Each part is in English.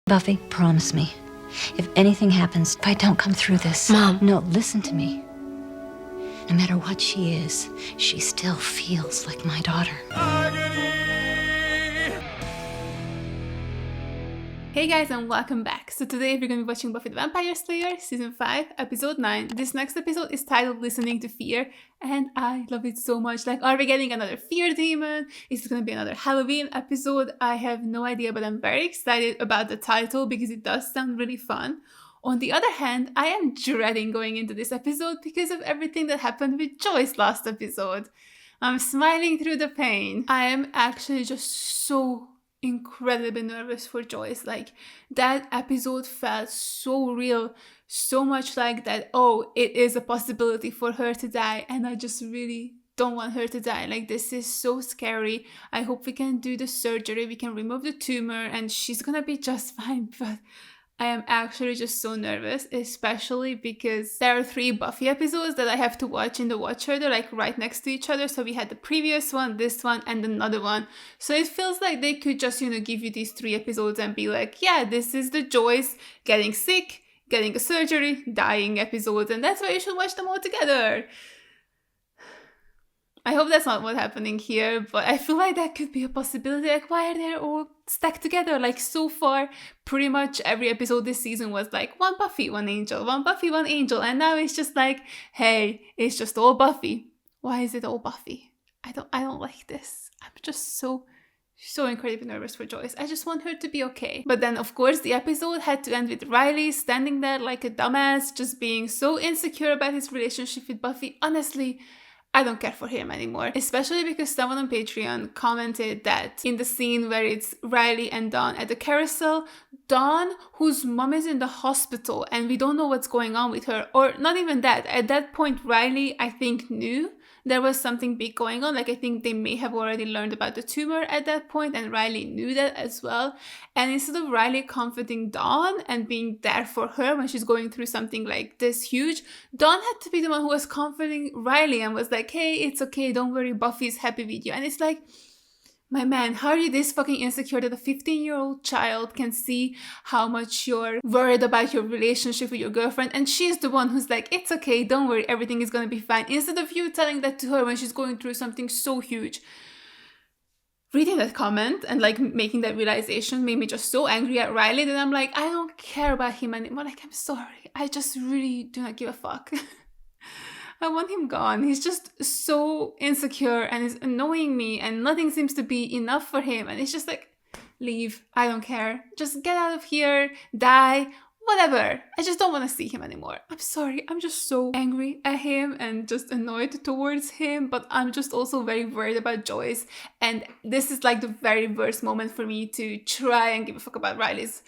Buffy, promise me. If anything happens, if I don't come through this... Mom. No, listen to me. No matter what she is, she still feels like my daughter. Hey guys, and welcome back. So today we're going to be watching Buffy the Vampire Slayer, Season 5, Episode 9. This next episode is titled Listening to Fear, and I love it so much. Like, are we getting another fear demon? Is it going to be another Halloween episode? I have no idea, but I'm very excited about the title because it does sound really fun. On the other hand, I am dreading going into this episode because of everything that happened with Joyce last episode. I'm smiling through the pain. I am actually just so incredibly nervous for Joyce. Like, that episode felt so real, so much like that, oh, it is a possibility for her to die, and I just really don't want her to die. Like, this is so scary. I hope we can do the surgery, we can remove the tumor, and she's gonna be just fine, but I am actually just so nervous, especially because there are 3 Buffy episodes that I have to watch in the watch order, like right next to each other. So we had the previous one, this one, and another one. So it feels like they could just, give you these 3 episodes and be like, yeah, this is the Joyce getting sick, getting a surgery, dying episodes, and that's why you should watch them all together. I hope that's not what's happening here, but I feel like that could be a possibility. Like, why are they all stacked together? Like, so far, pretty much every episode this season was like, one Buffy, one Angel, one Buffy, one Angel, and now it's just like, hey, it's just all Buffy. Why is it all Buffy? I don't like this. I'm just so incredibly nervous for Joyce. I just want her to be okay. But then, of course, the episode had to end with Riley standing there like a dumbass, just being so insecure about his relationship with Buffy. Honestly, I don't care for him anymore, especially because someone on Patreon commented that in the scene where it's Riley and Dawn at the carousel, Dawn, whose mom is in the hospital and we don't know what's going on with her, or not even that, at that point Riley, I think, knew there was something big going on. Like, I think they may have already learned about the tumor at that point, and Riley knew that as well. And instead of Riley comforting Dawn and being there for her when she's going through something like this huge, Dawn had to be the one who was comforting Riley and was like, hey, it's okay, don't worry, Buffy's happy with you. And it's like, my man, how are you this fucking insecure that a 15-year-old child can see how much you're worried about your relationship with your girlfriend, and she's the one who's like, it's okay, don't worry, everything is gonna be fine, instead of you telling that to her when she's going through something so huge. Reading that comment and like making that realization made me just so angry at Riley that I'm like, I don't care about him anymore. Like, I'm sorry, I just really do not give a fuck. I want him gone. He's just so insecure and is annoying me, and nothing seems to be enough for him. And it's just like, leave. I don't care. Just get out of here. Die. Whatever. I just don't want to see him anymore. I'm sorry. I'm just so angry at him and just annoyed towards him. But I'm just also very worried about Joyce. And this is like the very worst moment for me to try and give a fuck about Riley's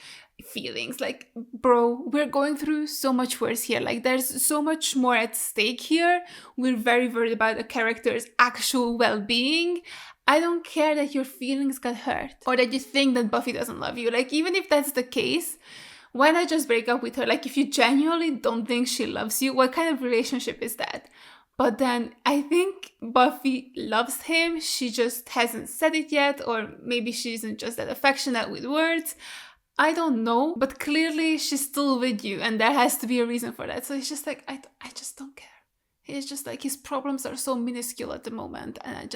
feelings. Like, bro, we're going through so much worse here. Like, there's so much more at stake here. We're very worried about a character's actual well-being. I don't care that your feelings got hurt or that you think that Buffy doesn't love you. Like, even if that's the case, why not just break up with her? Like, if you genuinely don't think she loves you, what kind of relationship is that? But then I think Buffy loves him. She just hasn't said it yet, or maybe she isn't just that affectionate with words. I don't know, but clearly she's still with you, and there has to be a reason for that. So it's just like, I just don't care. It's just like, his problems are so minuscule at the moment, and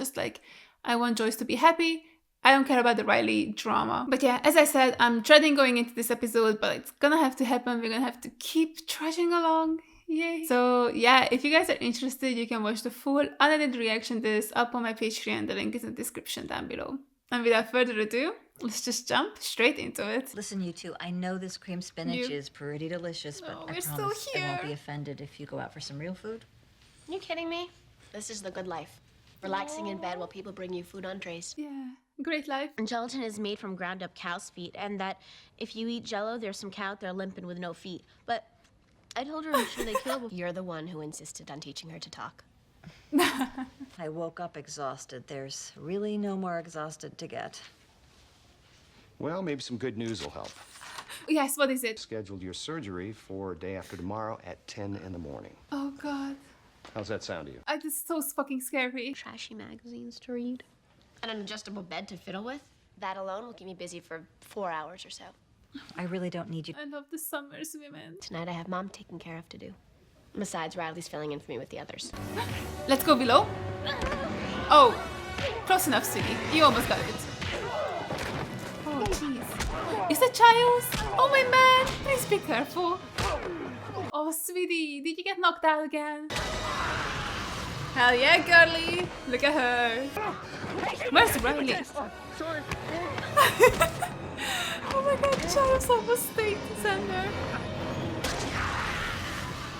I want Joyce to be happy. I don't care about the Riley drama. But yeah, as I said, I'm dreading going into this episode, but it's gonna have to happen. We're gonna have to keep trudging along. Yay. So yeah, if you guys are interested, you can watch the full unedited reaction to this up on my Patreon. The link is in the description down below. And without further ado, let's just jump straight into it. Listen, you two, I know this cream spinach is pretty delicious, but I promise I won't be offended if you go out for some real food. Are you kidding me? This is the good life. Relaxing in bed while people bring you food on trays. Yeah, great life. And gelatin is made from ground up cow's feet, and that if you eat Jell-O, there's some cow out there limping with no feet. But I told her I'm sure they kill before. You're the one who insisted on teaching her to talk. I woke up exhausted. There's really no more exhausted to get. Well, maybe some good news will help. Yes, what is it? Scheduled your surgery for day after tomorrow at 10 in the morning. Oh god. How's that sound to you? This is so fucking scary. Trashy magazines to read. And an adjustable bed to fiddle with. That alone will keep me busy for 4 hours or so. I really don't need you. I love the Summers women. Tonight I have Mom taking care of to do. Besides, Riley's filling in for me with the others. Let's go below. Oh, close enough, sweetie. You almost got it. Oh, jeez. Is that Giles? Oh, my man. Please be careful. Oh, sweetie. Did you get knocked out again? Hell yeah, girly. Look at her. Where's Riley? Oh my god, Giles almost stayed to center.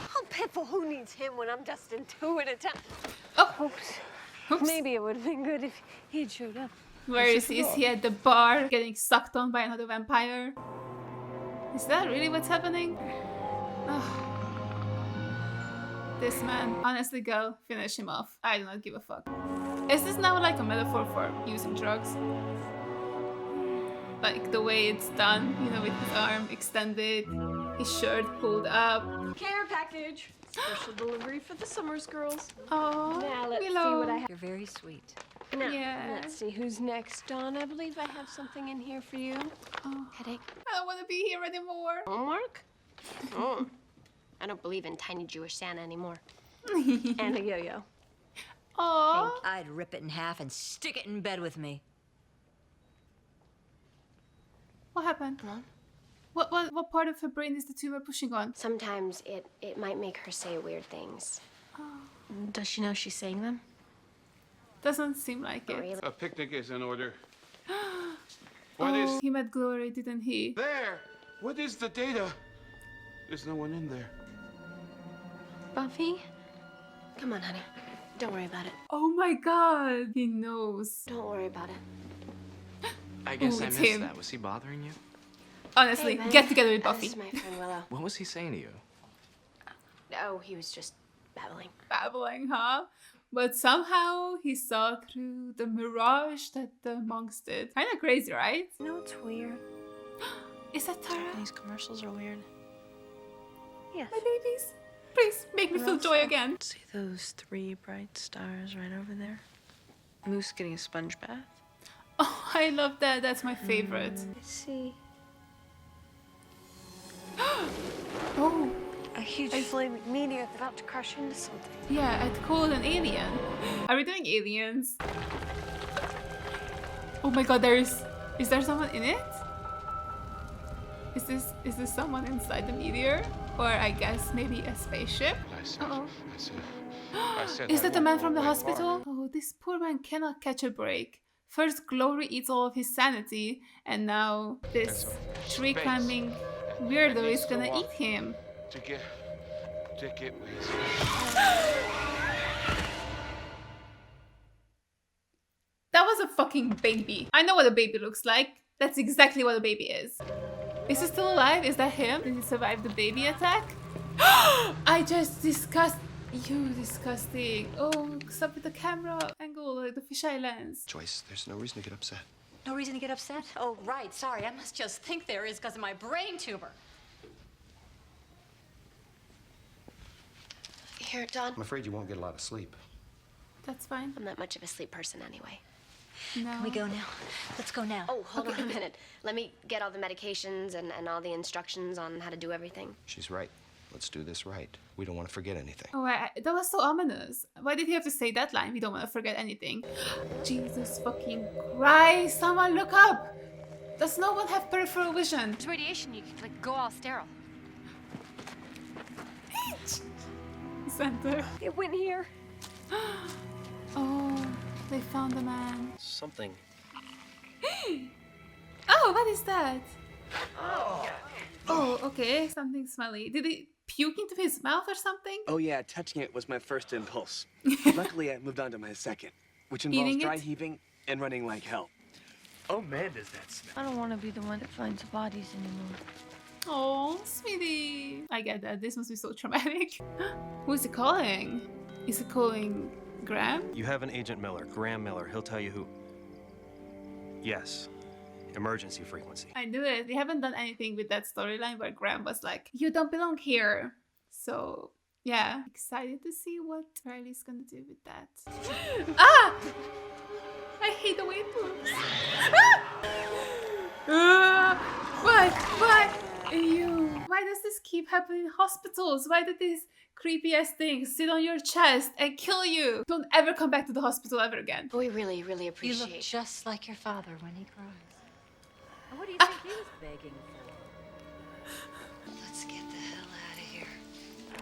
How pitiful. Who needs him when I'm destined two at a time? Oh, oops. Maybe it would have been good if he had showed up. Where is he? Is he at the bar getting sucked on by another vampire? Is that really what's happening? Ugh. This man. Honestly, girl, finish him off. I do not give a fuck. Is this now like a metaphor for using drugs? Like the way it's done, you know, with his arm extended, his shirt pulled up. Care package. Special delivery for the Summers girls. Oh, Now let's see Willow. what I have. You're very sweet. Now, Yeah. let's see who's next. Dawn, I believe I have something in here for you. Oh, Headache? I don't want to be here anymore. Homework? Oh. I don't believe in tiny Jewish Santa anymore. And a yo-yo. Aww. I'd rip it in half and stick it in bed with me. What happened? Mom? What part of her brain is the tumor pushing on? Sometimes it might make her say weird things. Does she know she's saying them? Doesn't seem like it. Really? A picnic is in order. Oh, he met Glory, didn't he? There? What is the data? There's no one in there. Buffy? Come on, honey. Don't worry about it. Oh my god, he knows. Don't worry about it. I guess Ooh, I it's missed him. that. Was he bothering you? Honestly, Hey, get together with This Buffy. is my friend Willow. What was he saying to you? Oh, he was just babbling. Babbling, huh? But somehow he saw through the mirage that the monks did. Kinda crazy, right? You know what's weird? Is that Tara? These commercials are weird. Yes. My babies? Please, make me feel joy again. See those 3 bright stars right over there? Moose getting a sponge bath. Oh, I love that. That's my favorite. I see Oh, a huge flaming meteor that's about to crash into something. yeah, I'd call it an alien. Are we doing aliens? Oh my god, is there someone in it? Is this someone inside the meteor? Or I guess maybe a spaceship? Uh-oh. I said Is I that the won't man go from the that hospital? Oh, this poor man cannot catch a break. First, Glory eats all of his sanity, and now this tree climbing weirdo is gonna eat him. To get ways. That was a fucking baby. I know what a baby looks like. That's exactly what a baby is. Is he still alive? Is that him? Did he survive the baby attack? I just disgust you, disgusting. Oh, stop with the camera angle, like the fisheye lens. Joyce, there's no reason to get upset. No reason to get upset? Oh, right. Sorry. I must just think there is because of my brain tumor. Here, Dawn. I'm afraid you won't get a lot of sleep. That's fine. I'm not much of a sleep person anyway. No. Can we go now? Let's go now. Oh, hold on a minute. Let me get all the medications and all the instructions on how to do everything. She's right. Let's do this right. We don't want to forget anything. Oh, that was so ominous. Why did he have to say that line? We don't want to forget anything. Jesus fucking Christ! Someone look up! Does no one have peripheral vision? There's radiation, you could like go all sterile. Center. It went here. Oh, they found the man. Something. Oh, what is that? Oh, okay. Something smelly. Did he puke into his mouth or something? Oh yeah, touching it was my first impulse. Luckily, I moved on to my second, which Eating involves it? dry heaving and running like hell. Oh man, does that smell. I don't want to be the one that finds bodies anymore. Oh, sweetie. I get that. This must be so traumatic. Who is he calling? Is he calling Graham? You have an Agent Miller, Graham Miller. He'll tell you who. Yes. Emergency frequency. I knew it. We haven't done anything with that storyline where Graham was like, you don't belong here. So, yeah. Excited to see what Riley's gonna do with that. Ah! I hate the way it looks. Ah! Why? Ew. Why does this keep happening in hospitals? Why do these creepy ass things sit on your chest and kill you? Don't ever come back to the hospital ever again. We really, really You appreciate look just like your father when he cries. And what do you think he was begging for? Let's get the hell out of here.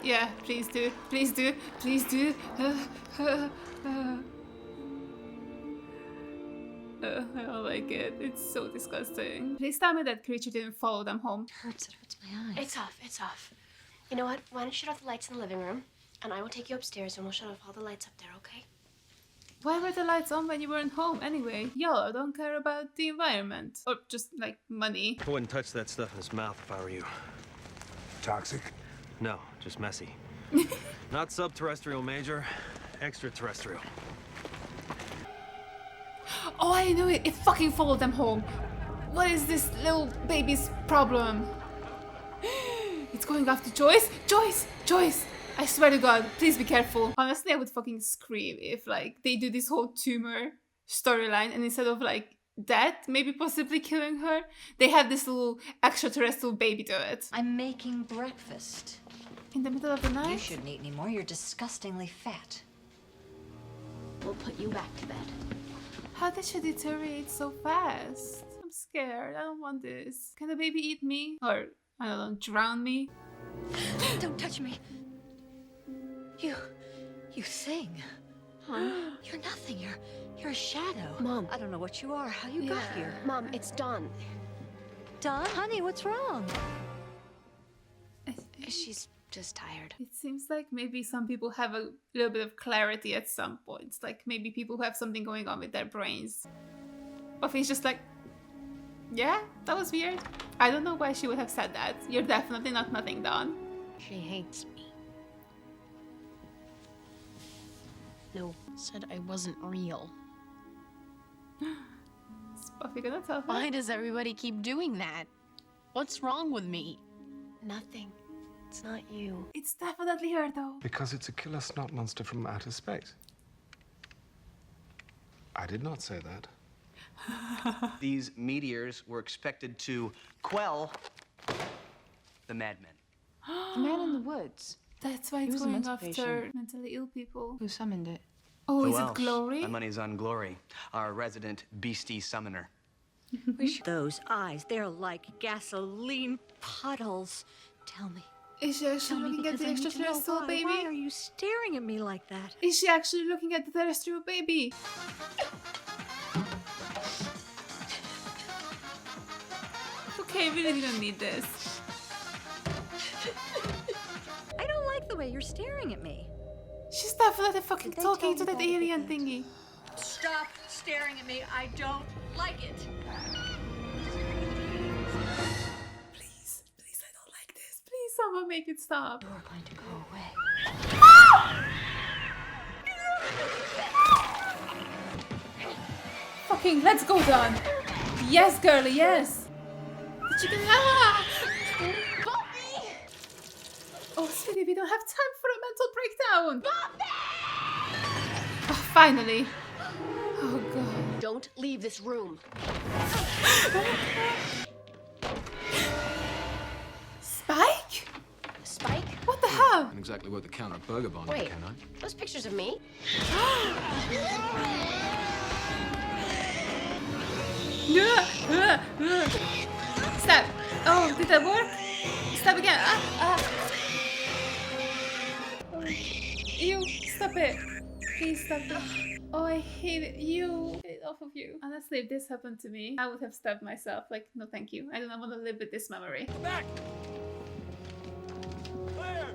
Yeah, please do. Please do. Please do. I don't like it. It's so disgusting. Please tell me that creature didn't follow them home. It hurts my eyes. It's off. You know what? Why don't you shut off the lights in the living room? And I will take you upstairs and we'll shut off all the lights up there, okay? Why were the lights on when you weren't home anyway? Y'all don't care about the environment. Or just, like, money. I wouldn't touch that stuff in his mouth if I were you. Toxic? No, just messy. Not subterrestrial, Major. Extraterrestrial. Oh, I knew it. It fucking followed them home. What is this little baby's problem? It's going after Joyce. Joyce. I swear to God, please be careful. Honestly, I would fucking scream if, like, they do this whole tumor storyline and instead of, like, that, maybe possibly killing her, they have this little extraterrestrial baby do it. I'm making breakfast. In the middle of the night? You shouldn't eat anymore. You're disgustingly fat. We'll put you back to bed. How did she deteriorate so fast? I'm scared. I don't want this. Can the baby eat me? Or, I don't know, drown me? Don't touch me. You sing. Mom. You're nothing. You're a shadow. Mom. I don't know what you are, how you got here. Mom, it's Dawn. Dawn, honey, what's wrong? She's just tired. It seems like maybe some people have a little bit of clarity at some points. Like maybe people who have something going on with their brains. Buffy's just like, yeah, that was weird. I don't know why she would have said that. You're definitely not nothing, Dawn. She hates me. No, said I wasn't real. Is Buffy gonna tell her? Why does everybody keep doing that? What's wrong with me? Nothing. It's not you. It's definitely her though. Because it's a killer snot monster from outer space. I did not say that. These meteors were expected to quell the madmen. The man in the woods. That's why He it's was a going mental after patient. mentally ill people. Who summoned it? Oh, Who is else? it Glory? My money's on Glory, our resident beastie summoner. Those eyes, they're like gasoline puddles. Tell me. Is she actually looking at the extraterrestrial baby? Why are you staring at me like that? Is she actually looking at the terrestrial baby? Okay, we really don't need this. I don't like the way you're staring at me. She's definitely fucking Did they talking to tell that you that alien again? thingy. Stop staring at me. I don't like it. Please, I don't like this. Please, someone make it stop. You're going to go away. Fucking, let's go, Dawn. Yes, girlie, yes. Did you get Buffy! Oh, sweetie, we don't have time for a mental breakdown. Buffy! Oh, finally. Oh, God. Don't leave this room. Spike? Spike? What the hell? And exactly what the counter burger barn, Wait, can I? those pictures of me? Stop. Oh, did that work? Stop again. Ew, stop it. Please stop it. Oh, I hate it. You. Get it off of you. Honestly, if this happened to me, I would have stabbed myself. Like, no thank you. I do not want to live with this memory. Back! Clear!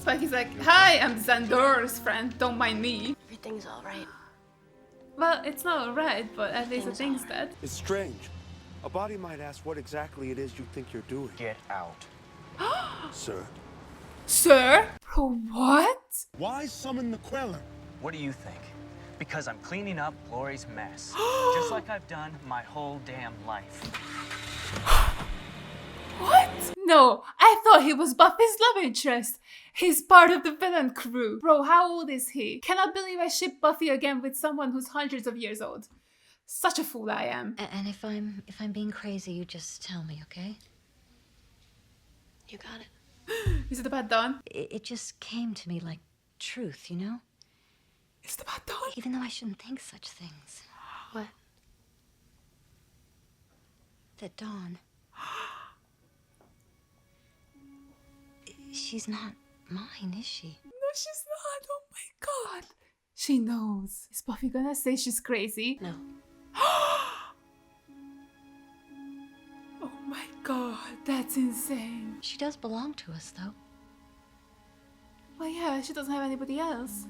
Spike is like, hi, I'm Xandor's friend. Don't mind me. Everything's all right. Well, it's not alright, but at least the thing's dead. It's strange. A body might ask what exactly it is you think you're doing. Get out. Sir. Sir? Bro, what? Why summon the Queller? What do you think? Because I'm cleaning up Glory's mess. Just like I've done my whole damn life. What? No, I thought he was Buffy's love interest. He's part of the villain crew. Bro, how old is he? Cannot believe I shipped Buffy again with someone who's hundreds of years old. Such a fool I am. And if I'm being crazy, you just tell me, okay? You got it. Is it about Dawn? It just came to me like truth, you know? Is it about Dawn? Even though I shouldn't think such things. What? That Dawn... She's not mine, is she? No, she's not. Oh my god. She knows. Is Buffy gonna say she's crazy? No. Oh my god, that's insane. She does belong to us, though. Well, yeah, she doesn't have anybody else.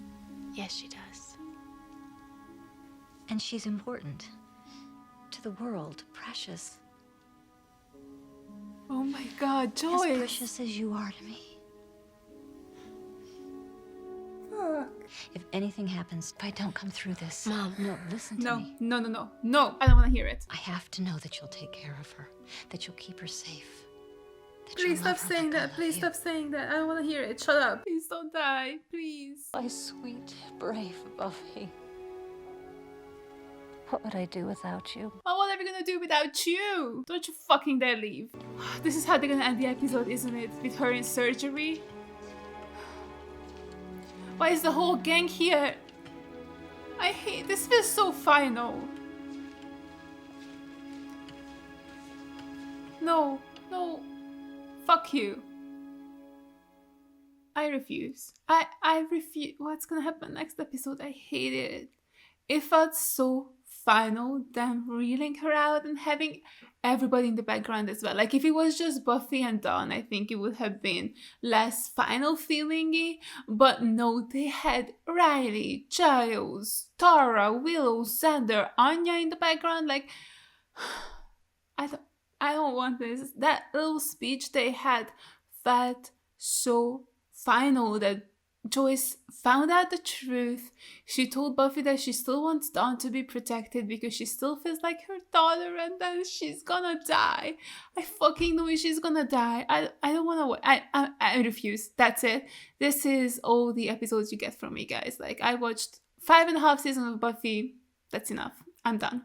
Yes, she does. And she's important. To the world, precious. Oh my god, Joyce. As precious as you are to me. Fuck. If anything happens, if I don't come through this... Mom. No, listen to me. No, I don't want to hear it. I have to know that you'll take care of her. That you'll keep her safe. That Please you'll stop love her saying like I that. love Please you. stop saying that. I don't want to hear it. Shut up. Please don't die. Please. My sweet, brave Buffy. What would I do without you? Oh, what are we gonna do without you? Don't you fucking dare leave. This is how they're gonna end the episode, isn't it? With her in surgery? Why is the whole gang here? I hate this. Feels so final. No. Fuck you. I refuse. I refuse. What's gonna happen next episode? I hate it. It felt so final, them reeling her out and having everybody in the background as well. Like if it was just Buffy and Dawn, I think it would have been less final feelingy. But no, they had Riley, Giles, Tara, Willow, Xander, Anya in the background. Like I don't want this. That little speech they had felt so final, that Joyce found out the truth. She told Buffy that she still wants Dawn to be protected because she still feels like her daughter, and then she's gonna die. I fucking know she's gonna die. I don't wanna. I refuse. That's it. This is all the episodes you get from me, guys. Like I watched 5.5 seasons of Buffy. That's enough. I'm done.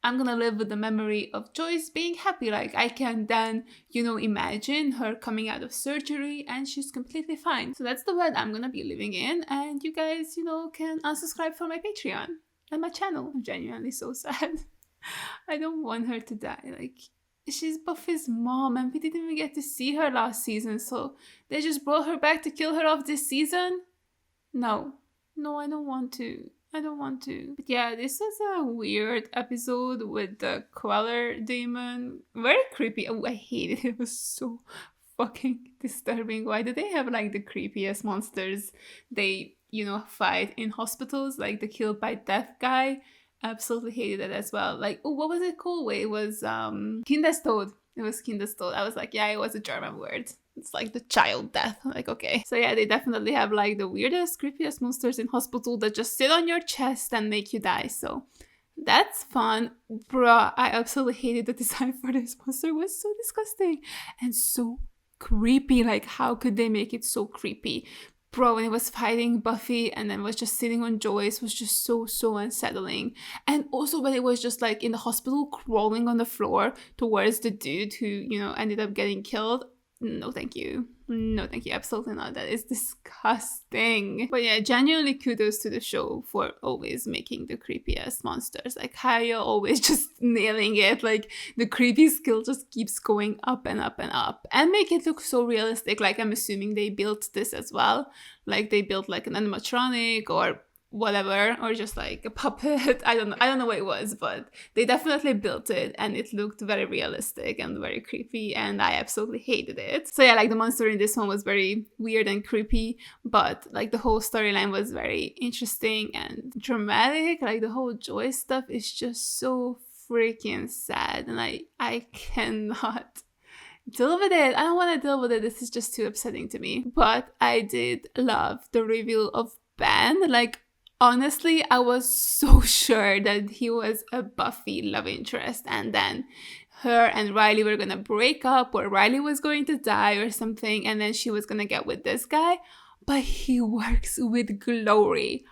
I'm gonna live with the memory of Joyce being happy. Like I can then, imagine her coming out of surgery and she's completely fine. So that's the world I'm gonna be living in. And you guys, can unsubscribe from my Patreon and my channel. I'm genuinely so sad. I don't want her to die. Like she's Buffy's mom and we didn't even get to see her last season. So they just brought her back to kill her off this season? No, I don't want to. But yeah, this was a weird episode with the Queller demon. Very creepy. Oh, I hate it. It was so fucking disturbing. Why do they have like the creepiest monsters they, fight in hospitals? Like the killed by death guy. Absolutely hated it as well. Like, what was it called? Wait, it was Kindestod. It was Kindestod. I was like, yeah, it was a German word. It's like the child death. Like, okay. So yeah, they definitely have like the weirdest, creepiest monsters in hospital that just sit on your chest and make you die. So that's fun. Bruh, I absolutely hated the design for this monster. It was so disgusting and so creepy. Like, how could they make it so creepy? Bro, when it was fighting Buffy and then was just sitting on Joyce was just so unsettling. And also when it was just like in the hospital crawling on the floor towards the dude who, ended up getting killed. No, thank you. No, thank you. Absolutely not. That is disgusting. But yeah, genuinely kudos to the show for always making the creepiest monsters. Like how you're always just nailing it. Like the creepy skill just keeps going up and up and up. And make it look so realistic. Like I'm assuming they built this as well. Like they built like an animatronic or whatever, or just like a puppet. I don't know what it was, but they definitely built it and it looked very realistic and very creepy and I absolutely hated it. So yeah, like the monster in this one was very weird and creepy, but like the whole storyline was very interesting and dramatic. Like the whole Joyce stuff is just so freaking sad and I cannot deal with it. I don't want to deal with it. This is just too upsetting to me. But I did love the reveal of Ben. Like honestly, I was so sure that he was a Buffy love interest and then her and Riley were gonna break up or Riley was going to die or something and then she was gonna get with this guy. But he works with Glory.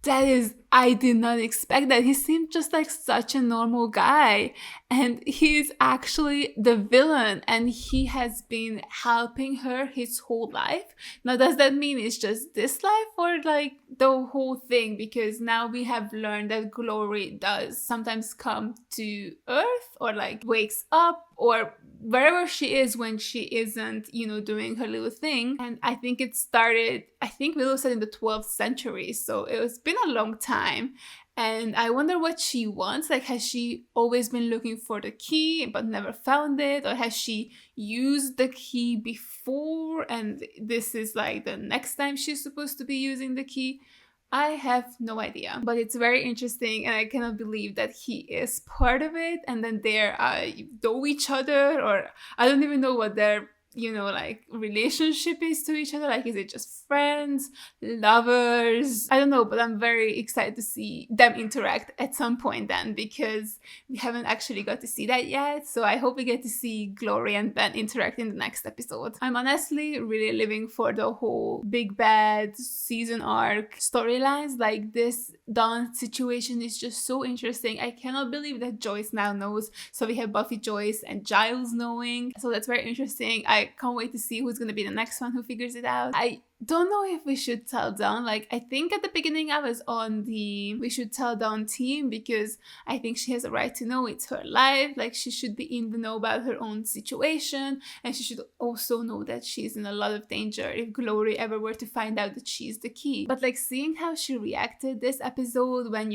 I did not expect that. He seemed just like such a normal guy, and he's actually the villain, and he has been helping her his whole life. Now, does that mean it's just this life or like the whole thing? Because now we have learned that Glory does sometimes come to Earth or like wakes up or wherever she is when she isn't, doing her little thing. And I think it started, Willow said in the 12th century, so it's been a long time. And I wonder what she wants. Like, has she always been looking for the key but never found it? Or has she used the key before and this is like the next time she's supposed to be using the key? I have no idea, but it's very interesting, and I cannot believe that he is part of it. And then they know each other, or I don't even know what their like relationship is to each other. Like, is it just friends, lovers? I don't know, but I'm very excited to see them interact at some point then, because we haven't actually got to see that yet. So I hope we get to see Glory and Ben interact in the next episode. I'm honestly really living for the whole big bad season arc storylines. Like, this Dawn situation is just so interesting. I cannot believe that Joyce now knows. So we have Buffy, Joyce, and Giles knowing. So that's very interesting. I can't wait to see who's going to be the next one who figures it out. I don't know if we should tell Dawn. Like, I think at the beginning I was on the we should tell Dawn team, because I think she has a right to know. It's her life. Like, she should be in the know about her own situation, and she should also know that she's in a lot of danger if Glory ever were to find out that she's the key. But like, seeing how she reacted this episode when,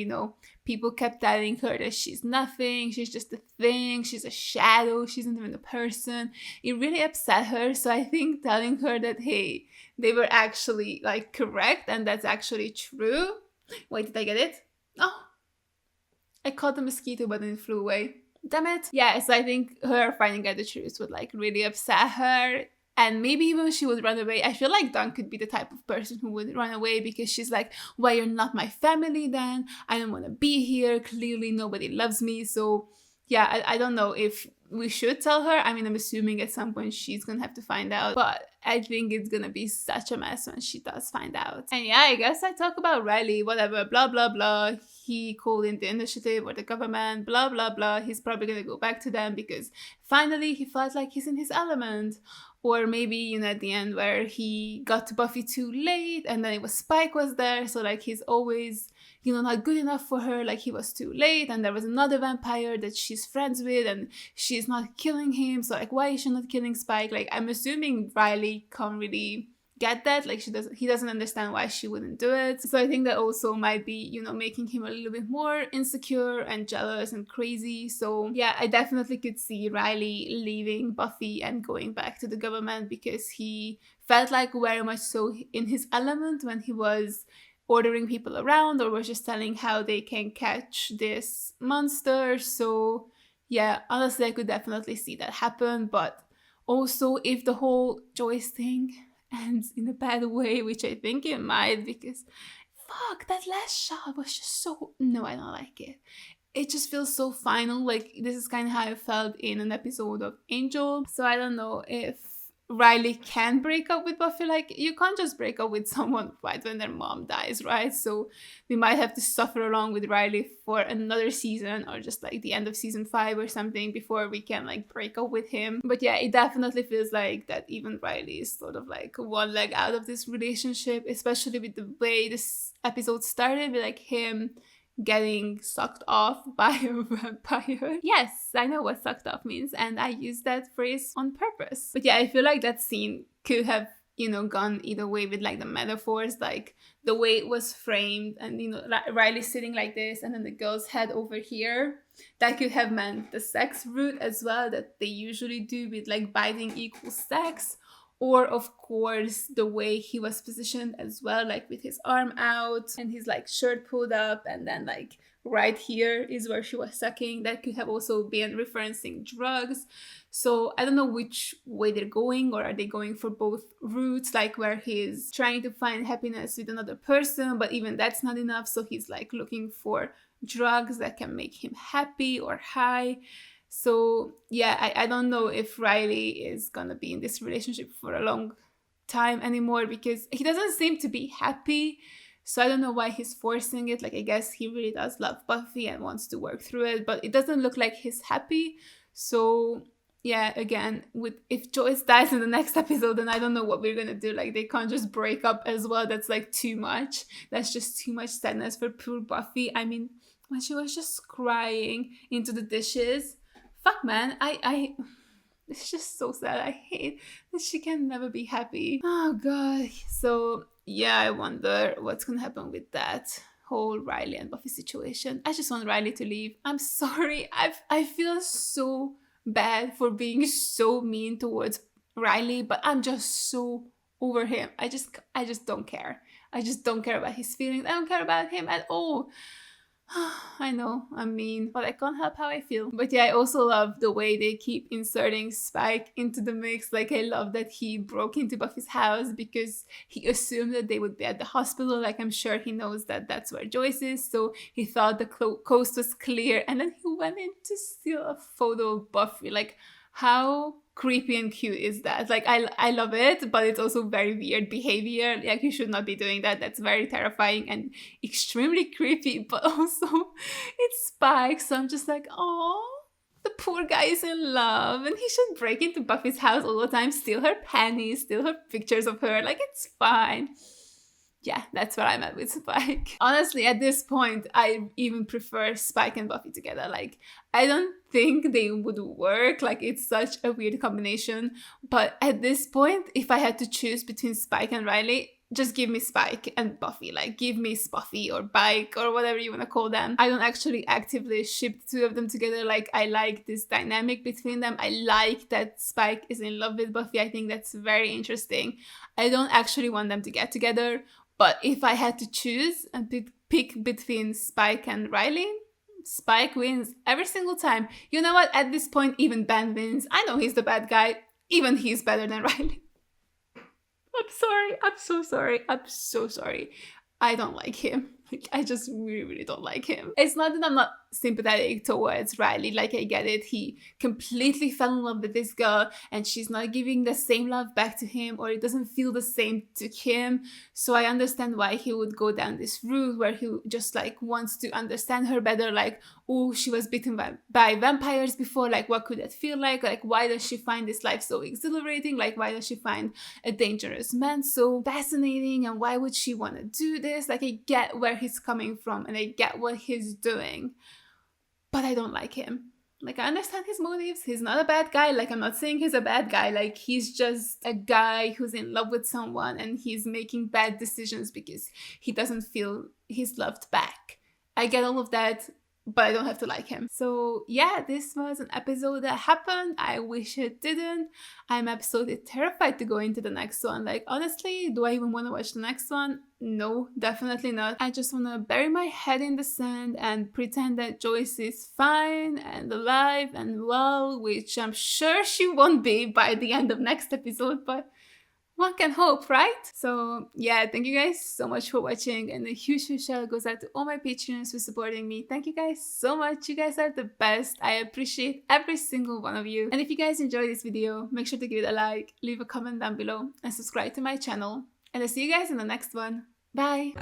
people kept telling her that she's nothing, she's just a thing, she's a shadow, she's not even a person, it really upset her. So I think telling her that, hey, they were actually like correct and that's actually true. Wait, did I get it? Oh, I caught the mosquito but then it flew away. Damn it. Yeah, so I think her finding out the truth would like really upset her. And maybe even she would run away. I feel like Dawn could be the type of person who would run away, because she's like, well, you're not my family then. I don't want to be here. Clearly nobody loves me. So yeah, I don't know if we should tell her. I mean, I'm assuming at some point she's gonna have to find out, but I think it's gonna be such a mess when she does find out. And yeah, I guess I talk about Riley, whatever, blah, blah, blah. He called in the initiative or the government, blah, blah, blah. He's probably gonna go back to them because finally he felt like he's in his element. Or maybe, at the end where he got to Buffy too late and then it was Spike was there. So like, he's always, not good enough for her. Like, he was too late and there was another vampire that she's friends with and she's not killing him. So like, why is she not killing Spike? Like, I'm assuming Riley can't really get that. Like, he doesn't understand why she wouldn't do it. So I think that also might be, making him a little bit more insecure and jealous and crazy. So yeah, I definitely could see Riley leaving Buffy and going back to the government, because he felt like very much so in his element when he was ordering people around or was just telling how they can catch this monster. So yeah, honestly, I could definitely see that happen. But also, if the whole Joyce thing ends in a bad way, which I think it might, because fuck, that last shot was just so, no, I don't like it. It just feels so final. Like, this is kind of how I felt in an episode of Angel. So I don't know if Riley can break up with Buffy. Like, you can't just break up with someone right when their mom dies, right? So we might have to suffer along with Riley for another season, or just like the end of season 5 or something, before we can like break up with him. But yeah, it definitely feels like that even Riley is sort of like one leg out of this relationship, especially with the way this episode started, with like him getting sucked off by a vampire. Yes, I know what sucked off means, and I use that phrase on purpose. But yeah, I feel like that scene could have, gone either way with like the metaphors, like the way it was framed, and Riley sitting like this and then the girl's head over here. That could have meant the sex route as well, that they usually do with like biting equals sex. Or of course the way he was positioned as well, like with his arm out and his like shirt pulled up, and then like right here is where she was sucking. That could have also been referencing drugs. So I don't know which way they're going, or are they going for both routes, like where he's trying to find happiness with another person, but even that's not enough, so he's like looking for drugs that can make him happy or high. So yeah, I don't know if Riley is gonna be in this relationship for a long time anymore, because he doesn't seem to be happy So I don't know why he's forcing it. Like, I guess he really does love Buffy and wants to work through it, but it doesn't look like he's happy. So yeah, again, if Joyce dies in the next episode, then I don't know what we're gonna do. Like, they can't just break up as well. That's like too much. That's just too much sadness for poor Buffy. I mean, when she was just crying into the dishes, fuck man, it's just so sad. I hate that she can never be happy. Oh god. So yeah, I wonder what's gonna happen with that whole Riley and Buffy situation. I just want Riley to leave. I'm sorry. I feel so bad for being so mean towards Riley, but I'm just so over him. I just don't care. I just don't care about his feelings. I don't care about him at all. I know, I'm mean, but I can't help how I feel. But yeah, I also love the way they keep inserting Spike into the mix. Like, I love that he broke into Buffy's house because he assumed that they would be at the hospital. Like, I'm sure he knows that that's where Joyce is, so he thought the coast was clear, and then he went in to steal a photo of Buffy. Like, how creepy and cute is that? Like, I love it, but it's also very weird behavior. Like, you should not be doing that. That's very terrifying and extremely creepy, but also it's Spike, so I'm just like, oh, the poor guy is in love and he should break into Buffy's house all the time, steal her panties, steal her pictures of her. Like, it's fine. Yeah, that's where I'm at with Spike. Honestly, at this point, I even prefer Spike and Buffy together. Like, I don't think they would work. Like, it's such a weird combination. But at this point, if I had to choose between Spike and Riley, just give me Spike and Buffy. Like, give me Spuffy or Bike or whatever you want to call them. I don't actually actively ship the two of them together. Like, I like this dynamic between them. I like that Spike is in love with Buffy. I think that's very interesting. I don't actually want them to get together. But if I had to choose and pick between Spike and Riley, Spike wins every single time. You know what? At this point, even Ben wins. I know he's the bad guy. Even he's better than Riley. I'm sorry. I'm so sorry. I'm so sorry. I don't like him. Like, I just really, really don't like him. It's not that I'm not sympathetic towards Riley. Like, I get it. He completely fell in love with this girl and she's not giving the same love back to him, or it doesn't feel the same to him. So I understand why he would go down this route where he just like wants to understand her better. Like, oh, she was bitten by vampires before. Like, what could that feel like? Like, why does she find this life so exhilarating? Like, why does she find a dangerous man so fascinating? And why would she want to do this? Like, I get where he's coming from and I get what he's doing, but I don't like him. Like, I understand his motives. He's not a bad guy. Like, I'm not saying he's a bad guy. Like, he's just a guy who's in love with someone and he's making bad decisions because he doesn't feel he's loved back. I get all of that, but I don't have to like him. So yeah, this was an episode that happened. I wish it didn't. I'm absolutely terrified to go into the next one. Like, honestly, do I even want to watch the next one? No, definitely not. I just want to bury my head in the sand and pretend that Joyce is fine and alive and well, which I'm sure she won't be by the end of next episode, but one can hope, right? So yeah, thank you guys so much for watching, and a huge shout goes out to all my Patreons for supporting me. Thank you guys so much. You guys are the best. I appreciate every single one of you. And if you guys enjoyed this video, make sure to give it a like, leave a comment down below, and subscribe to my channel. And I'll see you guys in the next one. Bye!